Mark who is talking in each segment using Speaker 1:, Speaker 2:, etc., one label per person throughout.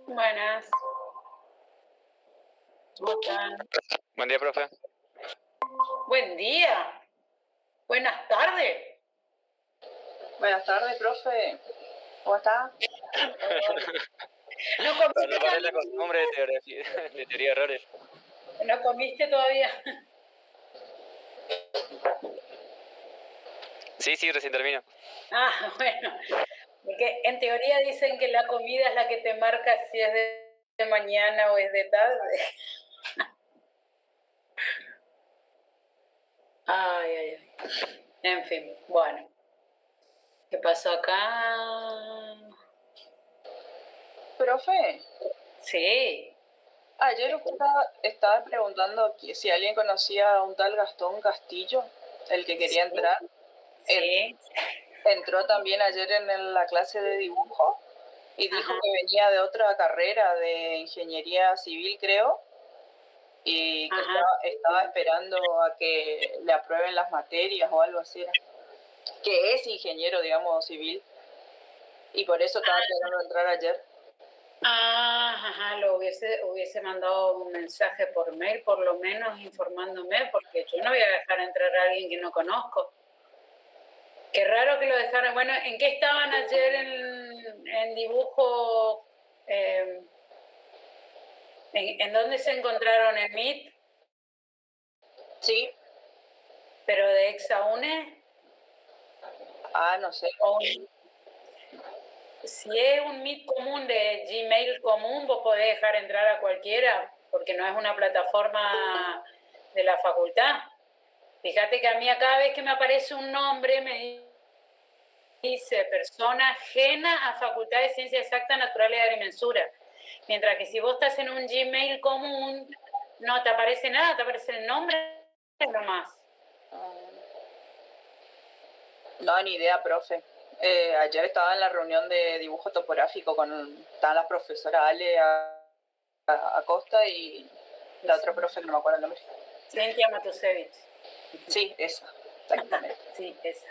Speaker 1: Buenas. ¿Cómo están?
Speaker 2: Buen día, profe.
Speaker 1: Buen día. Buenas tardes.
Speaker 3: Buenas tardes, profe. ¿Cómo está?
Speaker 1: ¿No
Speaker 2: Para
Speaker 1: comiste
Speaker 2: no perder la
Speaker 1: todavía?
Speaker 2: costumbre de teoría de errores.
Speaker 1: ¿No comiste todavía?
Speaker 2: Sí, recién termino.
Speaker 1: Ah, bueno. Porque en teoría dicen que la comida es la que te marca si es de mañana o es de tarde. Ay. En fin, bueno. ¿Qué pasó acá?
Speaker 3: Profe,
Speaker 1: Sí.
Speaker 3: ayer usted estaba preguntando si alguien conocía a un tal Gastón Castillo, el que quería entrar.
Speaker 1: Sí.
Speaker 3: Entró también ayer en la clase de dibujo y dijo
Speaker 1: Ajá.
Speaker 3: que venía de otra carrera, de ingeniería civil, creo, y que
Speaker 1: Ajá.
Speaker 3: estaba esperando a que le aprueben las materias o algo así. Que es ingeniero, digamos, civil, y por eso estaba tratando de entrar ayer.
Speaker 1: Ajá, lo hubiese mandado un mensaje por mail, por lo menos informándome, porque yo no voy a dejar entrar a alguien que no conozco. Qué raro que lo dejaran. Bueno, ¿en qué estaban ayer en dibujo? ¿En dónde se encontraron? ¿En Meet?
Speaker 3: Sí.
Speaker 1: ¿Pero de Exaune?
Speaker 3: No sé.
Speaker 1: Si es un Meet común de Gmail común, vos podés dejar entrar a cualquiera, porque no es una plataforma de la facultad. Fíjate que a mí cada vez que me aparece un nombre me dice persona ajena a Facultad de Ciencias Exactas, Naturales y Agrimensura. Mientras que si vos estás en un Gmail común, no te aparece nada, te aparece el nombre nomás.
Speaker 3: No, ni idea, profe. Ayer estaba en la reunión de dibujo topográfico estaban las profesoras Ale Acosta y la otra profe que no me acuerdo el nombre.
Speaker 1: Cintia Matusevich.
Speaker 3: Sí, esa, exactamente.
Speaker 1: Sí, esa.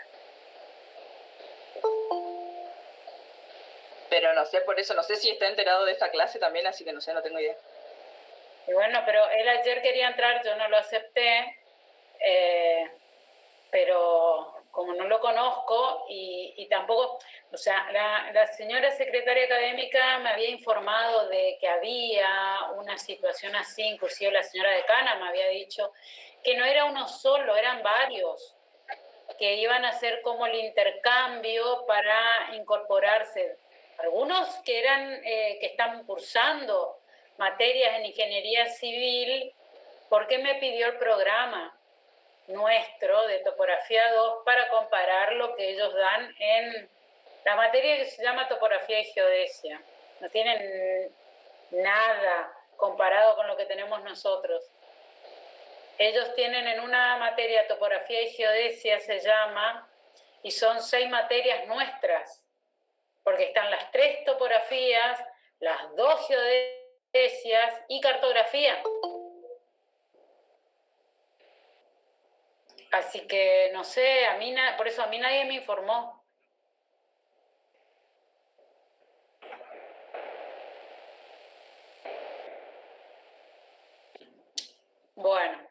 Speaker 3: Pero no sé, por eso, no sé si está enterado de esta clase también, así que no sé, no tengo idea.
Speaker 1: Y bueno, pero él ayer quería entrar, yo no lo acepté, pero como no lo conozco y tampoco, o sea, la señora secretaria académica me había informado de que había una situación así, inclusive la señora decana me había dicho que no era uno solo, eran varios, que iban a hacer como el intercambio para incorporarse. Algunos que están cursando materias en ingeniería civil, porque me pidió el programa nuestro de topografía 2 para comparar lo que ellos dan en la materia que se llama topografía y geodesia. No tienen nada comparado con lo que tenemos nosotros. Ellos tienen en una materia topografía y geodesia, se llama, y son 6 materias nuestras, porque están las 3 topografías, las 2 geodesias y cartografía. Así que no sé, por eso a mí nadie me informó. Bueno,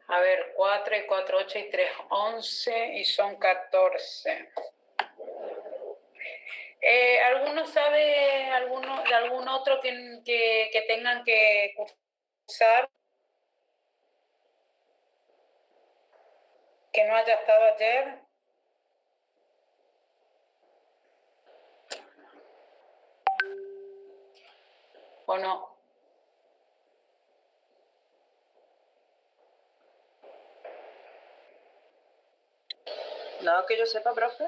Speaker 1: a ver, 4 y 4, 8 y 3, 11 y son 14. ¿Alguno sabe de algún otro que tengan que cursar? ¿Que no haya estado ayer? ¿O no?
Speaker 3: No, que yo sepa, profe.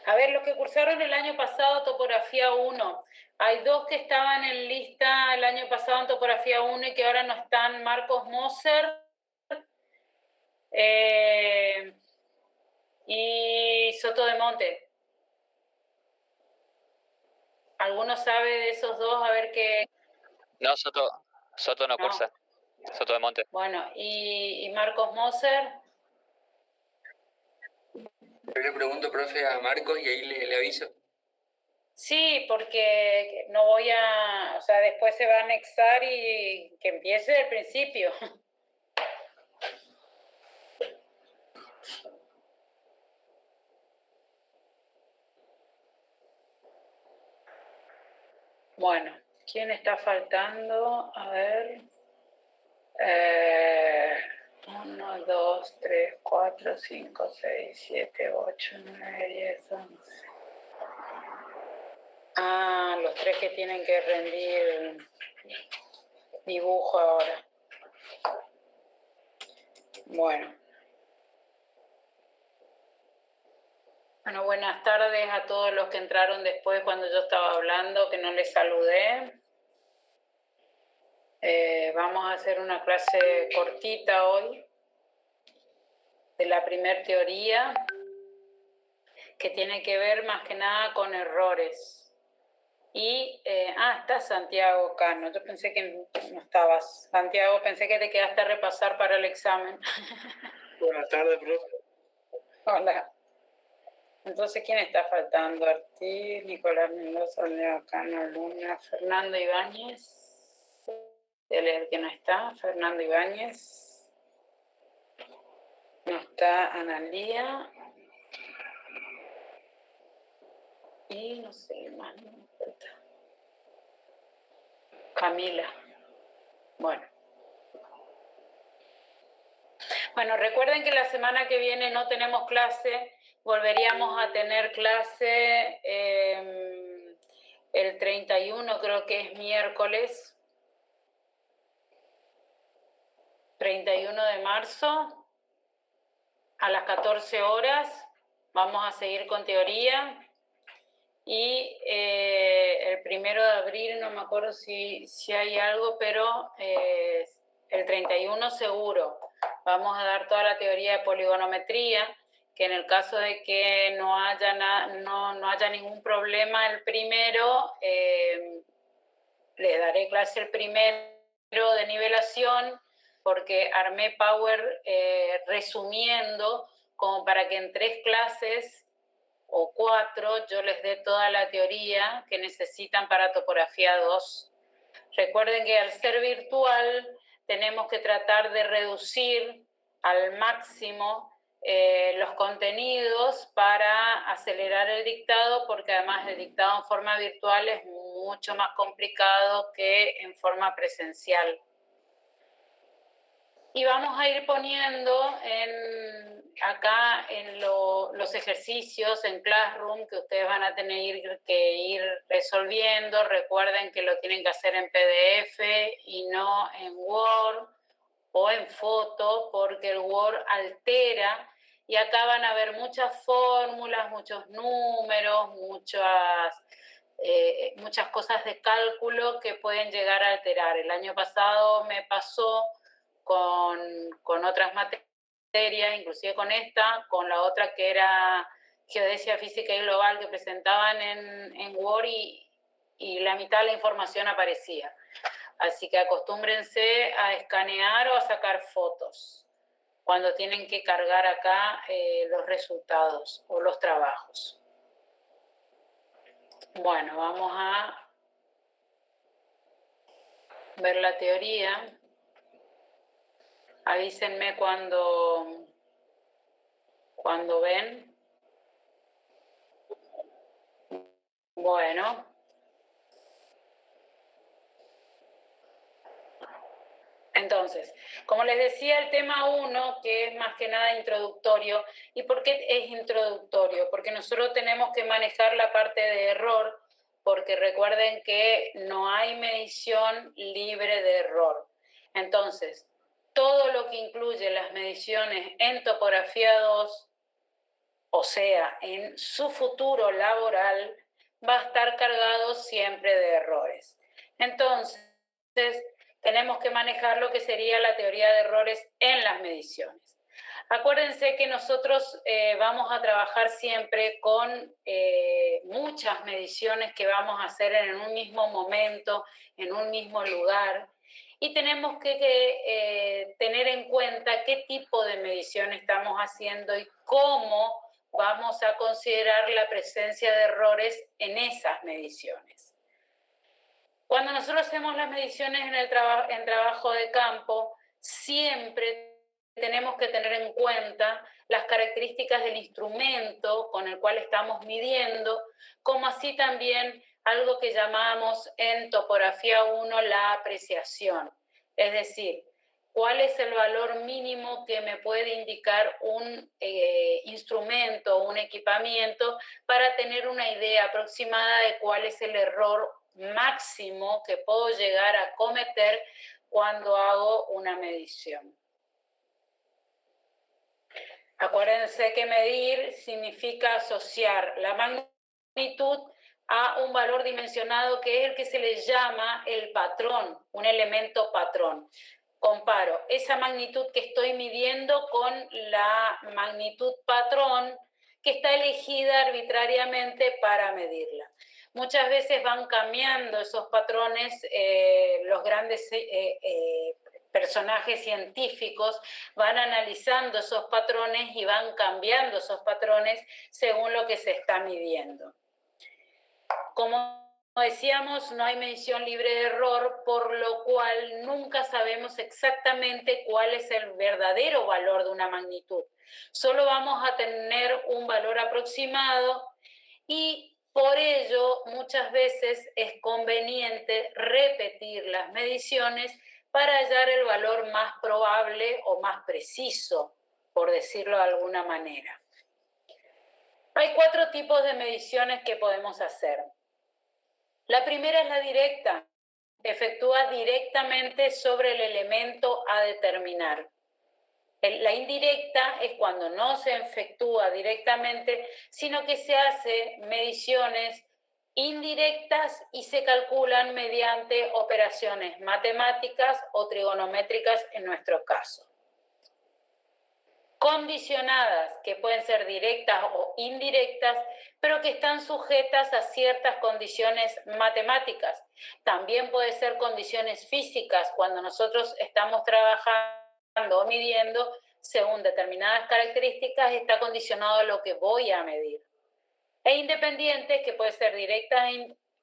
Speaker 1: A ver, los que cursaron el año pasado topografía 1. Hay 2 que estaban en lista el año pasado en topografía 1 y que ahora no están, Marcos Moser y Soto de Monte. ¿Alguno sabe de esos dos? A ver qué...
Speaker 2: No, Soto no cursa. Soto de Monte.
Speaker 1: Bueno, ¿y Marcos Moser?
Speaker 4: Yo le pregunto, profe, a Marcos y ahí le aviso.
Speaker 1: Sí, porque no voy a, o sea, después se va a anexar y que empiece del principio. Bueno, ¿quién está faltando? A ver. 1, 2, 3, 4, 5, 6, 7, 8, 9, 10, 11. Ah, los 3 que tienen que rendir dibujo ahora. Bueno. Bueno, buenas tardes a todos los que entraron después cuando yo estaba hablando, que no les saludé. Vamos a hacer una clase cortita hoy de la primer teoría, que tiene que ver más que nada con errores. Y, está Santiago Cano. Yo pensé que no estabas. Santiago, pensé que te quedaste a repasar para el examen.
Speaker 4: Buenas tardes, profe.
Speaker 1: Hola. Entonces, ¿quién está faltando? Ortiz, Nicolás Mendoza, Leo Cano, Luna, Fernando Ibáñez. Voy a leer que no está. Fernando Ibáñez. No está Analía. Y no sé más, no importa. Camila. Bueno, recuerden que la semana que viene no tenemos clase. Volveríamos a tener clase el 31, creo que es miércoles. 31 de marzo, a las 14 horas. Vamos a seguir con teoría. Y el 1 de abril, no me acuerdo si hay algo, pero el 31 seguro. Vamos a dar toda la teoría de poligonometría, que en el caso de que no haya ningún problema el primero, les daré clase el primero de nivelación, porque armé Power resumiendo, como para que en 3 clases o 4 yo les dé toda la teoría que necesitan para topografía 2. Recuerden que al ser virtual tenemos que tratar de reducir al máximo los contenidos para acelerar el dictado, porque además el dictado en forma virtual es mucho más complicado que en forma presencial. Y vamos a ir poniendo acá en los ejercicios en Classroom que ustedes van a tener que ir resolviendo. Recuerden que lo tienen que hacer en PDF y no en Word o en foto, porque el Word altera. Y acá van a ver muchas fórmulas, muchos números, muchas cosas de cálculo que pueden llegar a alterar. El año pasado me pasó con otras materias, inclusive con esta, con la otra que era Geodesia Física y Global, que presentaban en Word y la mitad de la información aparecía. Así que acostúmbrense a escanear o a sacar fotos cuando tienen que cargar acá los resultados o los trabajos. Bueno, vamos a ver la teoría. Avísenme cuando ven. Bueno. Entonces, como les decía, el tema 1, que es más que nada introductorio. ¿Y por qué es introductorio? Porque nosotros tenemos que manejar la parte de error, porque recuerden que no hay medición libre de error. Entonces, todo lo que incluye las mediciones en topografía 2, o sea, en su futuro laboral, va a estar cargado siempre de errores. Entonces, tenemos que manejar lo que sería la teoría de errores en las mediciones. Acuérdense que nosotros vamos a trabajar siempre con muchas mediciones que vamos a hacer en un mismo momento, en un mismo lugar, y tenemos que tener en cuenta qué tipo de medición estamos haciendo y cómo vamos a considerar la presencia de errores en esas mediciones. Cuando nosotros hacemos las mediciones en trabajo de campo, siempre tenemos que tener en cuenta las características del instrumento con el cual estamos midiendo, como así también algo que llamamos en topografía 1 la apreciación. Es decir, cuál es el valor mínimo que me puede indicar un instrumento o un equipamiento para tener una idea aproximada de cuál es el error máximo que puedo llegar a cometer cuando hago una medición. Acuérdense que medir significa asociar la magnitud a un valor dimensionado que es el que se le llama el patrón, un elemento patrón. Comparo esa magnitud que estoy midiendo con la magnitud patrón que está elegida arbitrariamente para medirla. Muchas veces van cambiando esos patrones, los grandes personajes científicos van analizando esos patrones y van cambiando esos patrones según lo que se está midiendo. Como decíamos, no hay medición libre de error, por lo cual nunca sabemos exactamente cuál es el verdadero valor de una magnitud. Solo vamos a tener un valor aproximado y por ello muchas veces es conveniente repetir las mediciones para hallar el valor más probable o más preciso, por decirlo de alguna manera. Hay 4 tipos de mediciones que podemos hacer. La primera es la directa, efectúa directamente sobre el elemento a determinar. La indirecta es cuando no se efectúa directamente, sino que se hace mediciones indirectas y se calculan mediante operaciones matemáticas o trigonométricas en nuestro caso. Condicionadas, que pueden ser directas o indirectas, pero que están sujetas a ciertas condiciones matemáticas. También puede ser condiciones físicas, cuando nosotros estamos trabajando o midiendo según determinadas características, está condicionado a lo que voy a medir. E independientes, que pueden ser directas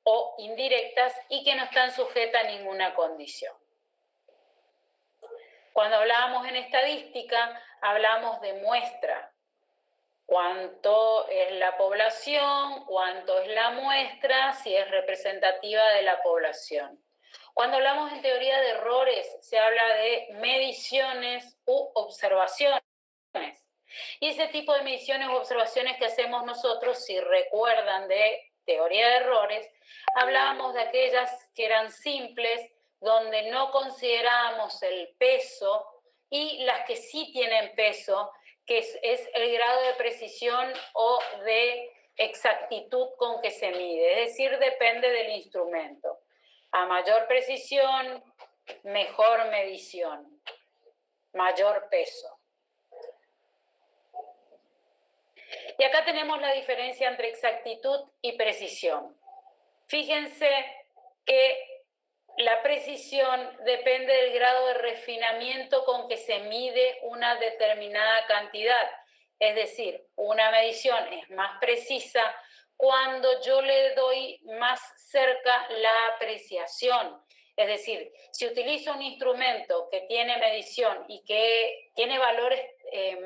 Speaker 1: o indirectas y que no están sujetas a ninguna condición. Cuando hablábamos en estadística, hablamos de muestra. Cuánto es la población, cuánto es la muestra, si es representativa de la población. Cuando hablamos en teoría de errores, se habla de mediciones u observaciones. Y ese tipo de mediciones u observaciones que hacemos nosotros, si recuerdan de teoría de errores, hablábamos de aquellas que eran simples, donde no considerábamos el peso, y las que sí tienen peso, que es el grado de precisión o de exactitud con que se mide, es decir, depende del instrumento. A mayor precisión, mejor medición, mayor peso. Y acá tenemos la diferencia entre exactitud y precisión. Fíjense que la precisión depende del grado de refinamiento con que se mide una determinada cantidad. Es decir, una medición es más precisa cuando yo le doy más cerca la apreciación. Es decir, si utilizo un instrumento que tiene medición y que tiene valores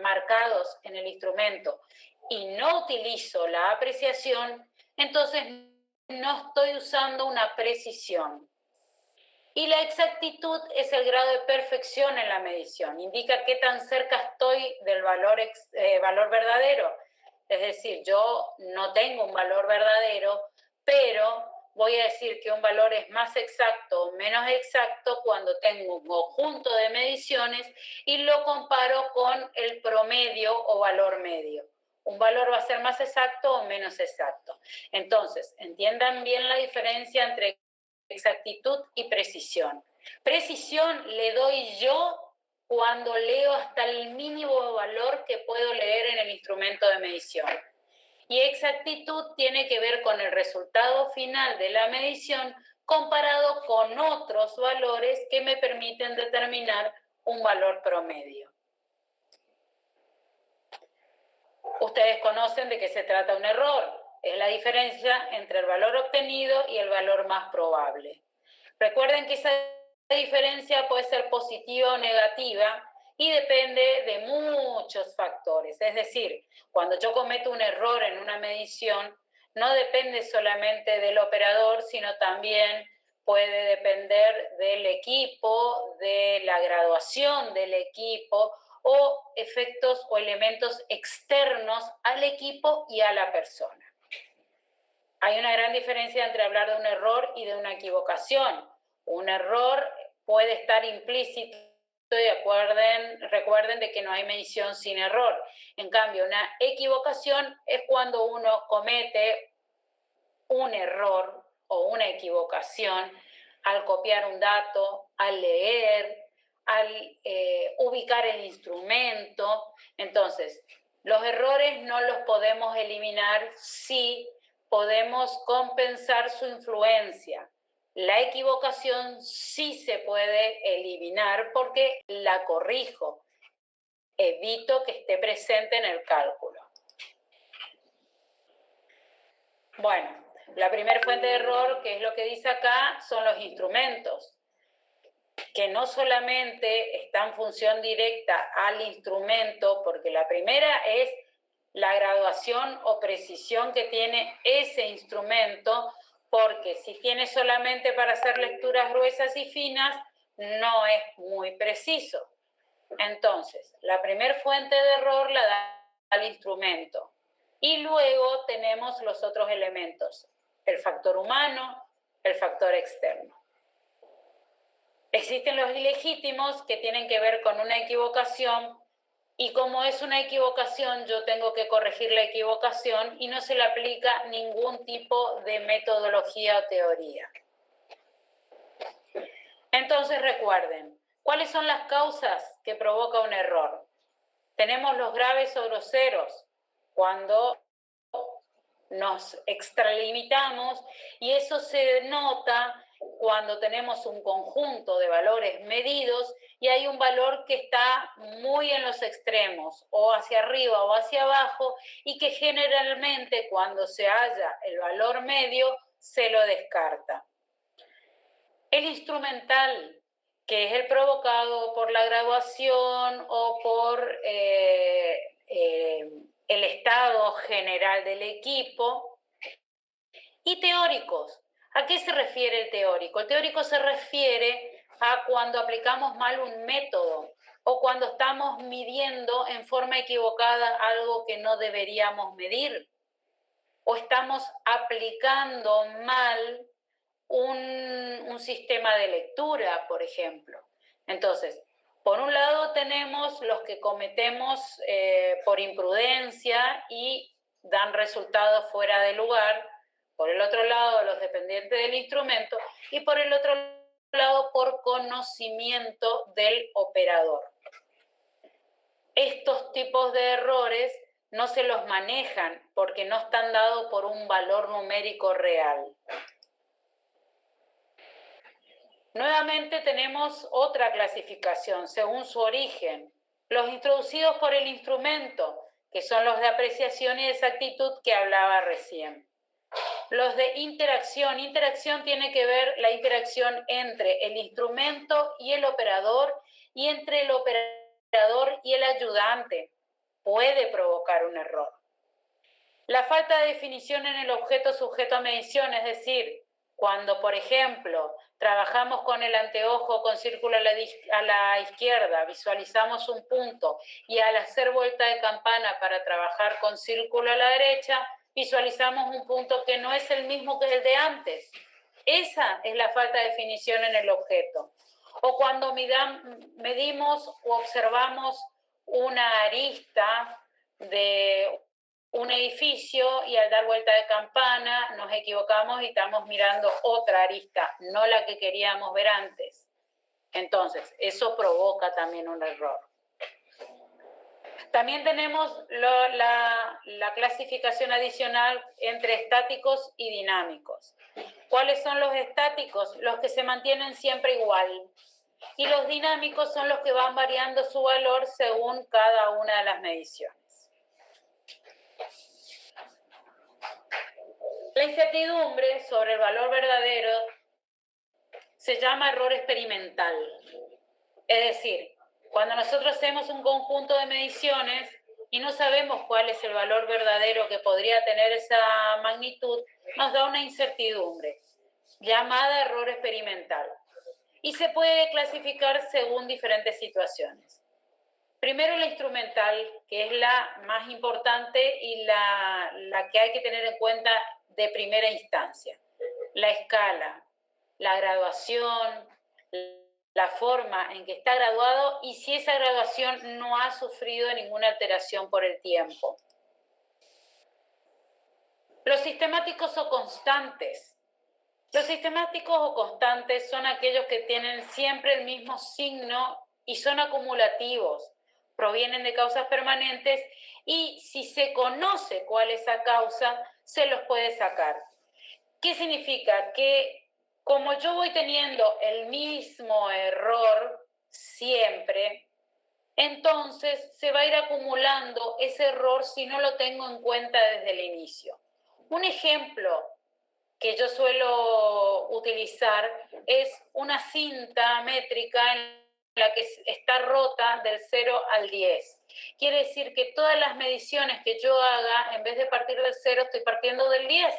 Speaker 1: marcados en el instrumento y no utilizo la apreciación, entonces no estoy usando una precisión. Y la exactitud es el grado de perfección en la medición, indica qué tan cerca estoy del valor verdadero. Es decir, yo no tengo un valor verdadero, pero voy a decir que un valor es más exacto o menos exacto cuando tengo un conjunto de mediciones y lo comparo con el promedio o valor medio. Un valor va a ser más exacto o menos exacto. Entonces, entiendan bien la diferencia entre exactitud y precisión. Precisión le doy yo cuando leo hasta el mínimo valor que puedo leer en el instrumento de medición. Y exactitud tiene que ver con el resultado final de la medición comparado con otros valores que me permiten determinar un valor promedio. Ustedes conocen de qué se trata un error. Es la diferencia entre el valor obtenido y el valor más probable. Recuerden que esa diferencia puede ser positiva o negativa y depende de muchos factores. Es decir, cuando yo cometo un error en una medición, no depende solamente del operador, sino también puede depender del equipo, de la graduación del equipo o efectos o elementos externos al equipo y a la persona. Hay una gran diferencia entre hablar de un error y de una equivocación. Un error puede estar implícito y recuerden de que no hay medición sin error. En cambio, una equivocación es cuando uno comete un error o una equivocación al copiar un dato, al leer, al ubicar el instrumento. Entonces, los errores no los podemos eliminar si podemos compensar su influencia. La equivocación sí se puede eliminar porque la corrijo, evito que esté presente en el cálculo. Bueno, la primera fuente de error, que es lo que dice acá, son los instrumentos, que no solamente está en función directa al instrumento, porque la primera es la graduación o precisión que tiene ese instrumento, porque si tiene solamente para hacer lecturas gruesas y finas, no es muy preciso. Entonces, la primera fuente de error la da al instrumento. Y luego tenemos los otros elementos, el factor humano, el factor externo. Existen los ilegítimos que tienen que ver con una equivocación y como es una equivocación, yo tengo que corregir la equivocación y no se le aplica ningún tipo de metodología o teoría. Entonces recuerden, ¿cuáles son las causas que provoca un error? Tenemos los graves o groseros, cuando nos extralimitamos y eso se nota cuando tenemos un conjunto de valores medidos y hay un valor que está muy en los extremos, o hacia arriba o hacia abajo, y que generalmente cuando se halla el valor medio se lo descarta. El instrumental, que es el provocado por la graduación o por el estado general del equipo. Y teóricos. ¿A qué se refiere el teórico? El teórico se refiere a cuando aplicamos mal un método o cuando estamos midiendo en forma equivocada algo que no deberíamos medir o estamos aplicando mal un sistema de lectura, por ejemplo. Entonces, por un lado tenemos los que cometemos por imprudencia y dan resultados fuera de lugar, por el otro lado los dependientes del instrumento y por el otro lado por conocimiento del operador. Estos tipos de errores no se los manejan porque no están dados por un valor numérico real. Nuevamente tenemos otra clasificación según su origen. Los introducidos por el instrumento, que son los de apreciación y exactitud que hablaba recién. Los de interacción. Interacción tiene que ver la interacción entre el instrumento y el operador y entre el operador y el ayudante. Puede provocar un error. La falta de definición en el objeto sujeto a medición, es decir, cuando, por ejemplo, trabajamos con el anteojo con círculo a la izquierda, visualizamos un punto y al hacer vuelta de campana para trabajar con círculo a la derecha, visualizamos un punto que no es el mismo que el de antes. Esa es la falta de definición en el objeto. O cuando medimos o observamos una arista de un edificio y al dar vuelta de campana nos equivocamos y estamos mirando otra arista, no la que queríamos ver antes. Entonces, eso provoca también un error. También tenemos la clasificación adicional entre estáticos y dinámicos. ¿Cuáles son los estáticos? Los que se mantienen siempre igual. Y los dinámicos son los que van variando su valor según cada una de las mediciones. La incertidumbre sobre el valor verdadero se llama error experimental. Es decir, cuando nosotros hacemos un conjunto de mediciones y no sabemos cuál es el valor verdadero que podría tener esa magnitud, nos da una incertidumbre llamada error experimental. Y se puede clasificar según diferentes situaciones. Primero la instrumental, que es la más importante y la que hay que tener en cuenta de primera instancia. La escala, la graduación, la forma en que está graduado y si esa graduación no ha sufrido ninguna alteración por el tiempo. Los sistemáticos o constantes. Los sistemáticos o constantes son aquellos que tienen siempre el mismo signo y son acumulativos, provienen de causas permanentes y si se conoce cuál es esa causa, se los puede sacar. ¿Qué significa? Que como yo voy teniendo el mismo error siempre, entonces se va a ir acumulando ese error si no lo tengo en cuenta desde el inicio. Un ejemplo que yo suelo utilizar es una cinta métrica en la que está rota del 0 al 10. Quiere decir que todas las mediciones que yo haga, en vez de partir del 0, estoy partiendo del 10.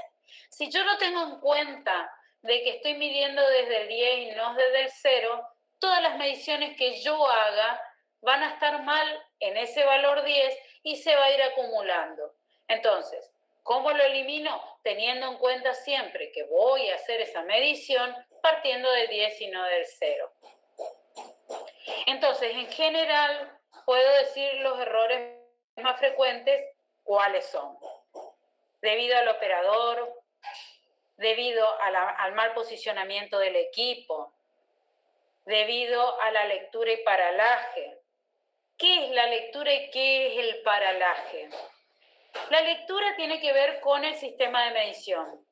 Speaker 1: Si yo no tengo en cuenta de que estoy midiendo desde el 10 y no desde el 0, todas las mediciones que yo haga van a estar mal en ese valor 10 y se va a ir acumulando. Entonces, ¿cómo lo elimino? Teniendo en cuenta siempre que voy a hacer esa medición partiendo del 10 y no del 0. Entonces, en general, puedo decir los errores más frecuentes, ¿cuáles son? Debido al operador, debido al mal posicionamiento del equipo, debido a la lectura y paralaje. ¿Qué es la lectura y qué es el paralaje? La lectura tiene que ver con el sistema de medición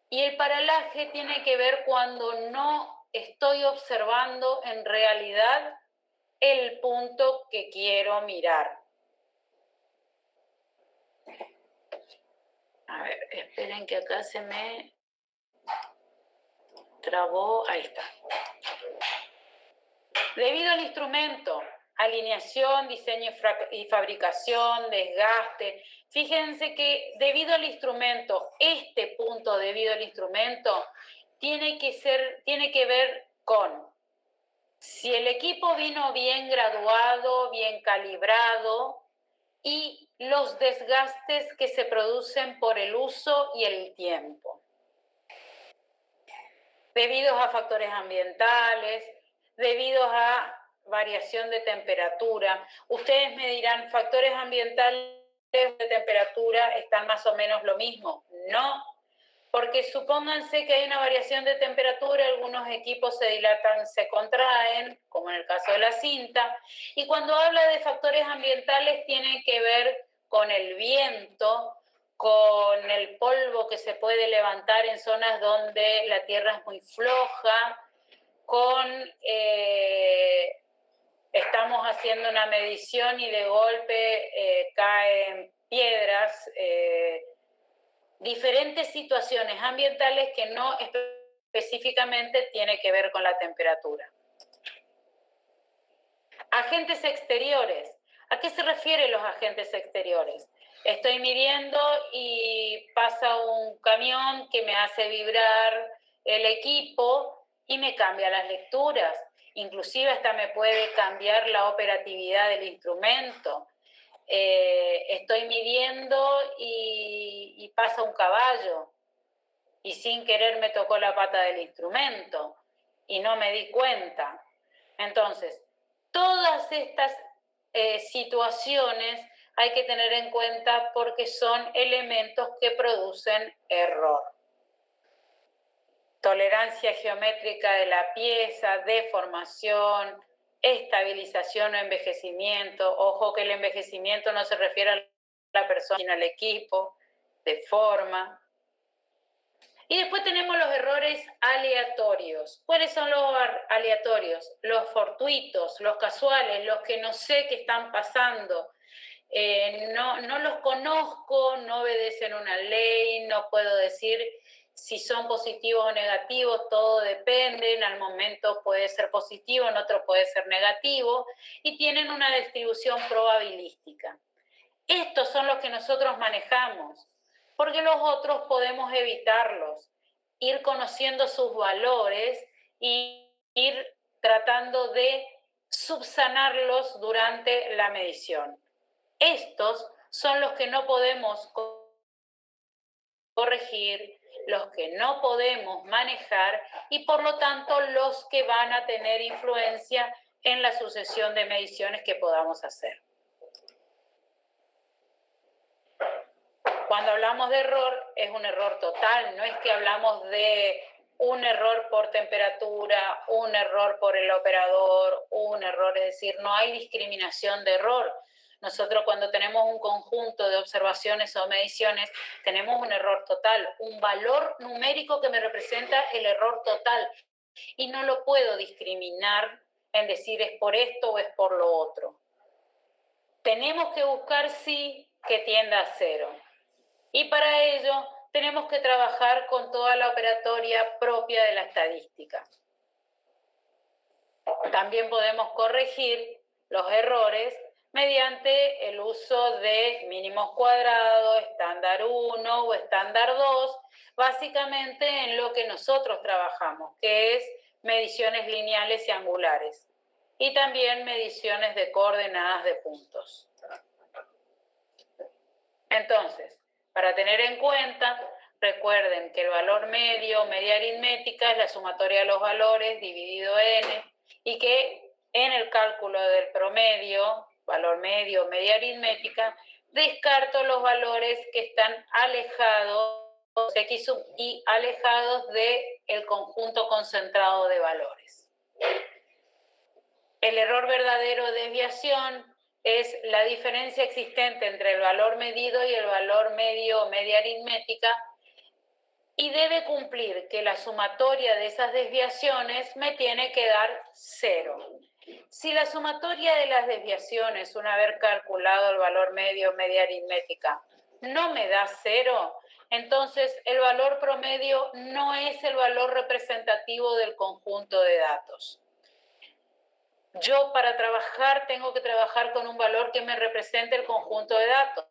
Speaker 1: y el paralaje tiene que ver cuando no estoy observando en realidad el punto que quiero mirar. A ver, esperen que acá se me trabó, ahí está. Debido al instrumento, alineación, diseño y fabricación, desgaste. Fíjense que debido al instrumento, este punto debido al instrumento, tiene que ver con si el equipo vino bien graduado, bien calibrado y los desgastes que se producen por el uso y el tiempo. Debido a factores ambientales, debido a variación de temperatura. Ustedes me dirán, ¿factores ambientales de temperatura están más o menos lo mismo? No, porque supónganse que hay una variación de temperatura, algunos equipos se dilatan, se contraen, como en el caso de la cinta, y cuando habla de factores ambientales tiene que ver con el viento, con el polvo que se puede levantar en zonas donde la tierra es muy floja, estamos haciendo una medición y de golpe caen piedras, diferentes situaciones ambientales que no específicamente tienen que ver con la temperatura. Agentes exteriores. ¿A qué se refieren los agentes exteriores? Estoy midiendo y pasa un camión que me hace vibrar el equipo y me cambia las lecturas. Inclusive hasta me puede cambiar la operatividad del instrumento. Estoy midiendo y pasa un caballo y sin querer me tocó la pata del instrumento y no me di cuenta. Entonces, todas estas situaciones hay que tener en cuenta porque son elementos que producen error. Tolerancia geométrica de la pieza, deformación, estabilización o envejecimiento. Ojo que el envejecimiento no se refiere a la persona, sino al equipo, de forma. Y después tenemos los errores aleatorios. ¿Cuáles son los aleatorios? Los fortuitos, los casuales, los que no sé qué están pasando. no los conozco, no obedecen una ley, no puedo decir si son positivos o negativos, todo depende, en el momento puede ser positivo, en otro puede ser negativo, y tienen una distribución probabilística. Estos son los que nosotros manejamos, porque los otros podemos evitarlos, ir conociendo sus valores y ir tratando de subsanarlos durante la medición. Estos son los que no podemos corregir, los que no podemos manejar y por lo tanto los que van a tener influencia en la sucesión de mediciones que podamos hacer. Cuando hablamos de error, es un error total, no es que hablamos de un error por temperatura, un error por el operador, un error, es decir, no hay discriminación de error. Nosotros cuando tenemos un conjunto de observaciones o mediciones, tenemos un error total, un valor numérico que me representa el error total. Y no lo puedo discriminar en decir es por esto o es por lo otro. Tenemos que buscar sí que tienda a cero. Y para ello tenemos que trabajar con toda la operatoria propia de la estadística. También podemos corregir los errores mediante el uso de mínimos cuadrados, estándar 1 o estándar 2, básicamente en lo que nosotros trabajamos, que es mediciones lineales y angulares, y también mediciones de coordenadas de puntos. Entonces, para tener en cuenta, recuerden que el valor medio, media aritmética, es la sumatoria de los valores dividido n, y que en el cálculo del promedio, valor medio, media aritmética, descarto los valores que están alejados, x sub i, alejados del conjunto concentrado de valores. El error verdadero de desviación es la diferencia existente entre el valor medido y el valor medio o media aritmética, y debe cumplir que la sumatoria de esas desviaciones me tiene que dar 0. Si la sumatoria de las desviaciones, una vez calculado el valor medio o media aritmética, no me da 0, entonces el valor promedio no es el valor representativo del conjunto de datos. Yo para trabajar tengo que trabajar con un valor que me represente el conjunto de datos.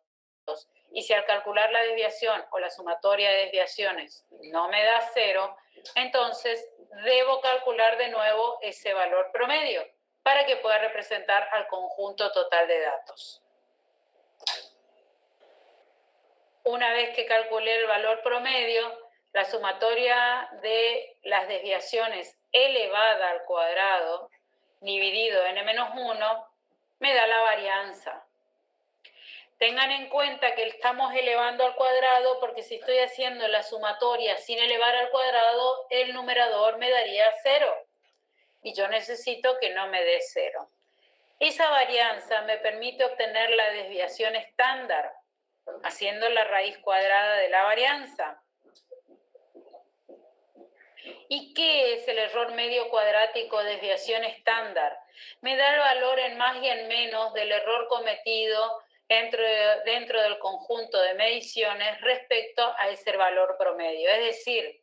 Speaker 1: Y si al calcular la desviación o la sumatoria de desviaciones no me da 0, entonces debo calcular de nuevo ese valor promedio para que pueda representar al conjunto total de datos. Una vez que calculé el valor promedio, la sumatoria de las desviaciones elevada al cuadrado dividido n-1 me da la varianza. Tengan en cuenta que estamos elevando al cuadrado porque si estoy haciendo la sumatoria sin elevar al cuadrado, el numerador me daría 0. Y yo necesito que no me dé 0. Esa varianza me permite obtener la desviación estándar, haciendo la raíz cuadrada de la varianza. ¿Y qué es el error medio cuadrático de desviación estándar? Me da el valor en más y en menos del error cometido dentro del conjunto de mediciones respecto a ese valor promedio. Es decir,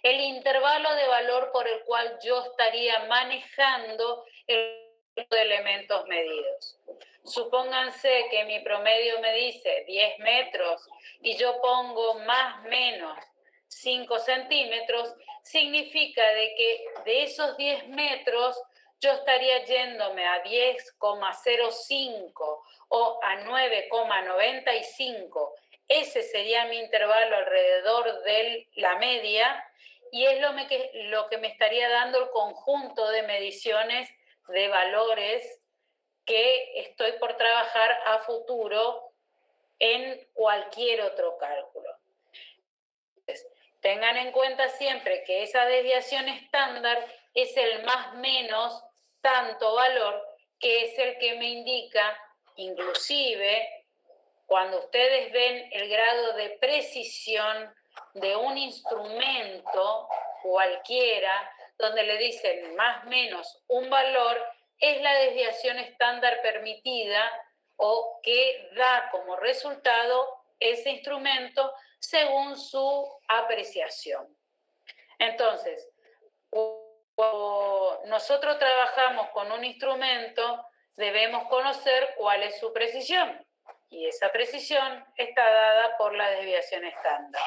Speaker 1: el intervalo de valor por el cual yo estaría manejando el de elementos medidos. Supónganse que mi promedio me dice 10 metros y yo pongo más o menos 5 centímetros, significa de que de esos 10 metros yo estaría yéndome a 10,05 o a 9,95. Ese sería mi intervalo alrededor de la media y es lo que me estaría dando el conjunto de mediciones de valores que estoy por trabajar a futuro en cualquier otro cálculo. Entonces, tengan en cuenta siempre que esa desviación estándar es el más menos tanto valor, que es el que me indica, inclusive, cuando ustedes ven el grado de precisión de un instrumento cualquiera, donde le dicen más o menos un valor, es la desviación estándar permitida o qué da como resultado ese instrumento según su apreciación. Entonces, cuando nosotros trabajamos con un instrumento, debemos conocer cuál es su precisión. Y esa precisión está dada por la desviación estándar.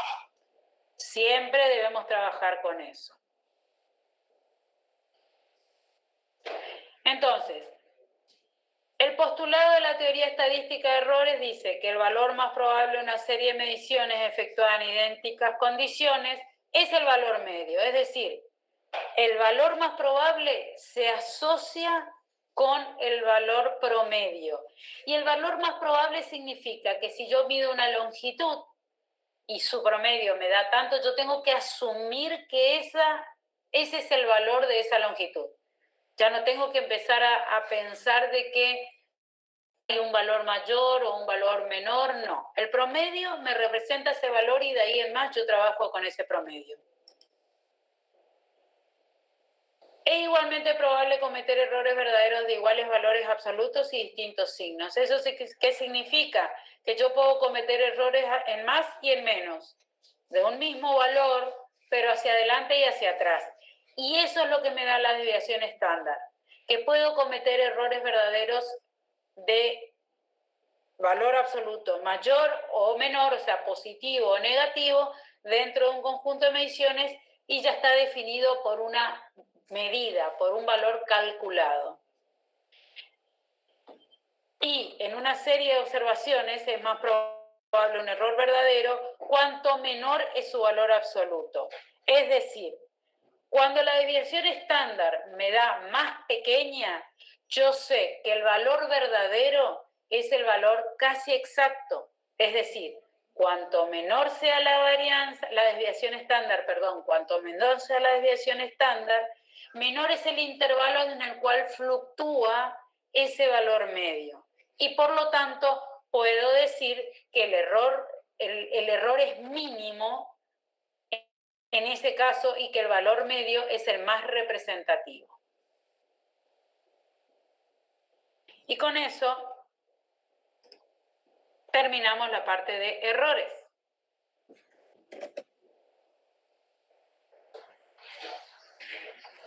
Speaker 1: Siempre debemos trabajar con eso. Entonces, el postulado de la teoría estadística de errores dice que el valor más probable de una serie de mediciones efectuadas en idénticas condiciones es el valor medio. Es decir, el valor más probable se asocia con el valor promedio. Y el valor más probable significa que si yo mido una longitud y su promedio me da tanto, yo tengo que asumir que ese es el valor de esa longitud. Ya no tengo que empezar a pensar de que hay un valor mayor o un valor menor, no. El promedio me representa ese valor y de ahí en más yo trabajo con ese promedio. Es igualmente probable cometer errores verdaderos de iguales valores absolutos y distintos signos. ¿Eso qué significa? Que yo puedo cometer errores en más y en menos, de un mismo valor, pero hacia adelante y hacia atrás. Y eso es lo que me da la desviación estándar, que puedo cometer errores verdaderos de valor absoluto mayor o menor, o sea, positivo o negativo, dentro de un conjunto de mediciones y ya está definido por una medida, por un valor calculado. Y en una serie de observaciones es más probable un error verdadero cuanto menor es su valor absoluto. Es decir, cuando la desviación estándar me da más pequeña, yo sé que el valor verdadero es el valor casi exacto. Es decir, cuanto menor sea cuanto menor sea la desviación estándar, menor es el intervalo en el cual fluctúa ese valor medio. Y por lo tanto, puedo decir que el error es mínimo en ese caso y que el valor medio es el más representativo. Y con eso terminamos la parte de errores.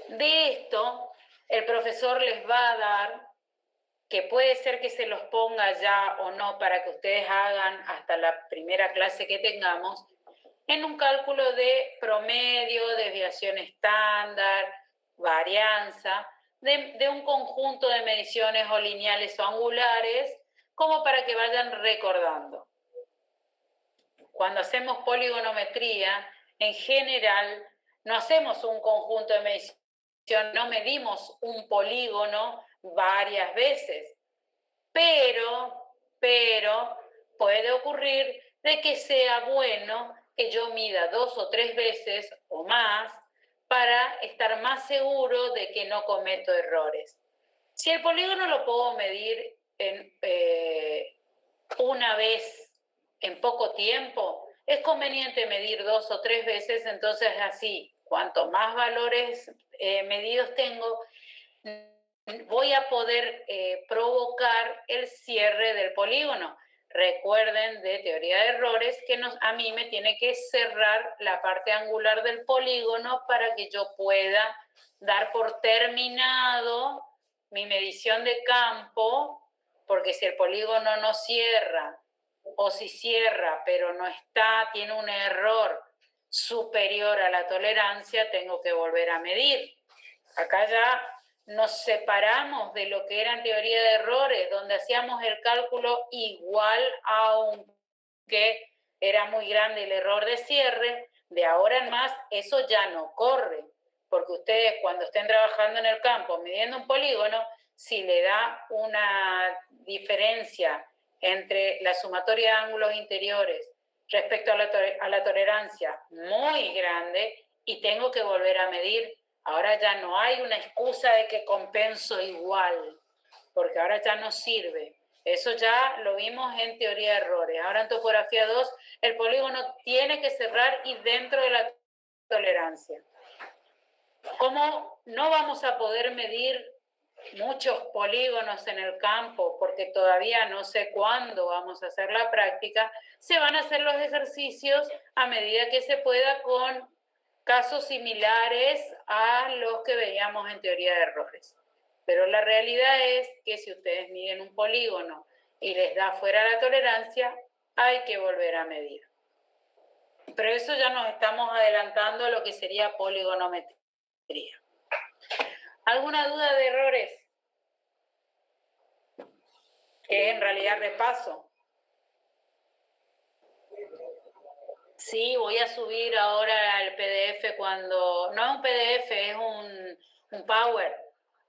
Speaker 1: De esto, el profesor les va a dar, que puede ser que se los ponga ya o no para que ustedes hagan hasta la primera clase que tengamos, en un cálculo de promedio, desviación estándar, varianza, de un conjunto de mediciones o lineales o angulares, como para que vayan recordando. Cuando hacemos poligonometría, en general, no hacemos un conjunto de mediciones, no medimos un polígono varias veces, pero puede ocurrir de que sea bueno que yo mida 2 o 3 veces o más para estar más seguro de que no cometo errores. Si el polígono lo puedo medir una vez en poco tiempo, es conveniente medir 2 o 3 veces, entonces así, cuanto más valores medidos tengo, voy a poder provocar el cierre del polígono. Recuerden de teoría de errores que a mí me tiene que cerrar la parte angular del polígono para que yo pueda dar por terminado mi medición de campo, porque si el polígono no cierra, o si cierra pero no está, tiene un error superior a la tolerancia, tengo que volver a medir. Acá ya nos separamos de lo que era en teoría de errores, donde hacíamos el cálculo igual aunque era muy grande el error de cierre. De ahora en más, eso ya no corre, porque ustedes cuando estén trabajando en el campo midiendo un polígono, si le da una diferencia entre la sumatoria de ángulos interiores respecto a la tolerancia muy grande y tengo que volver a medir, ahora ya no hay una excusa de que compenso igual, porque ahora ya no sirve. Eso ya lo vimos en teoría de errores. Ahora en topografía 2, el polígono tiene que cerrar y dentro de la tolerancia. ¿Cómo no vamos a poder medir muchos polígonos en el campo, porque todavía no sé cuándo vamos a hacer la práctica, se van a hacer los ejercicios a medida que se pueda con casos similares a los que veíamos en teoría de errores. Pero la realidad es que si ustedes miden un polígono y les da fuera la tolerancia, hay que volver a medir. Pero eso ya nos estamos adelantando a lo que sería poligonometría. ¿Alguna duda de errores? Que es en realidad repaso. Sí, voy a subir ahora el PDF cuando... No es un PDF, es un Power.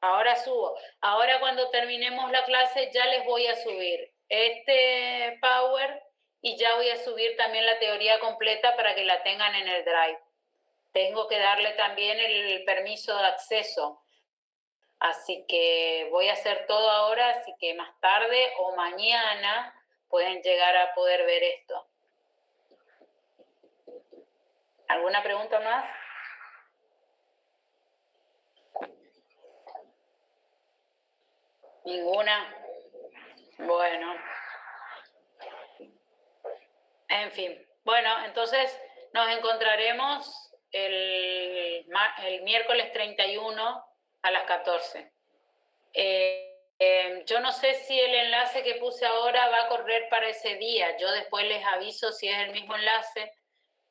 Speaker 1: Ahora subo. Ahora cuando terminemos la clase ya les voy a subir este Power y ya voy a subir también la teoría completa para que la tengan en el Drive. Tengo que darle también el permiso de acceso. Así que voy a hacer todo ahora, así que más tarde o mañana pueden llegar a poder ver esto. ¿Alguna pregunta más? ¿Ninguna? Bueno. En fin. Bueno, entonces nos encontraremos el miércoles 31 a las 14. Yo no sé si el enlace que puse ahora va a correr para ese día. Yo después les aviso si es el mismo enlace,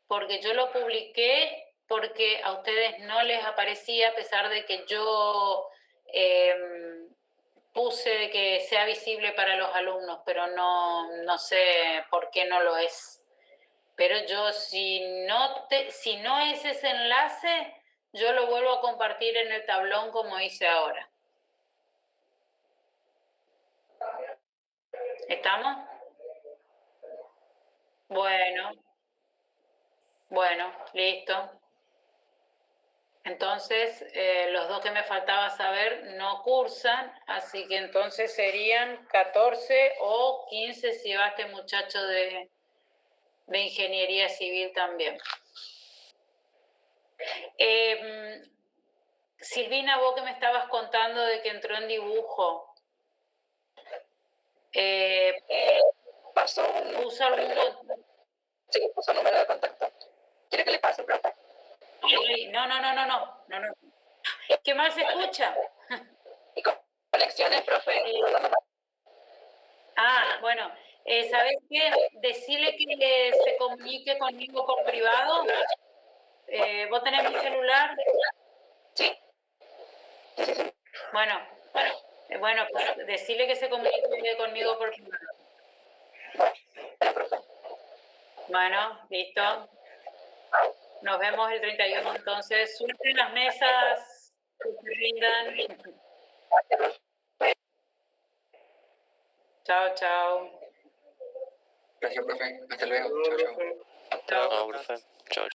Speaker 1: porque yo lo publiqué porque a ustedes no les aparecía, a pesar de que yo puse que sea visible para los alumnos, pero no sé por qué no lo es. Pero yo, si no es ese enlace, yo lo vuelvo a compartir en el tablón como hice ahora. ¿Estamos? Bueno, listo. Entonces, los dos que me faltaba saber no cursan, así que entonces serían 14 o 15 si va este muchacho de ingeniería civil también. Silvina, vos que me estabas contando de que entró en dibujo,
Speaker 3: Pasó
Speaker 1: ¿puso algún...?
Speaker 3: Sí, puso número de contacto. ¿Quiere que le pase, profe?
Speaker 1: No. ¿Qué mal se escucha?
Speaker 3: ¿Y conexiones, profe?
Speaker 1: Bueno, ¿sabés qué? Decirle que se comunique conmigo por privado. ¿Vos tenés mi celular?
Speaker 3: Sí.
Speaker 1: Bueno, pues decirle que se comunique conmigo por privado. Bueno, listo. Nos vemos el 31, entonces. Suerte en las mesas, que se rindan. Chao.
Speaker 5: Gracias, profe. Hasta luego. Chao, chao.
Speaker 2: Chao, profe. Chao.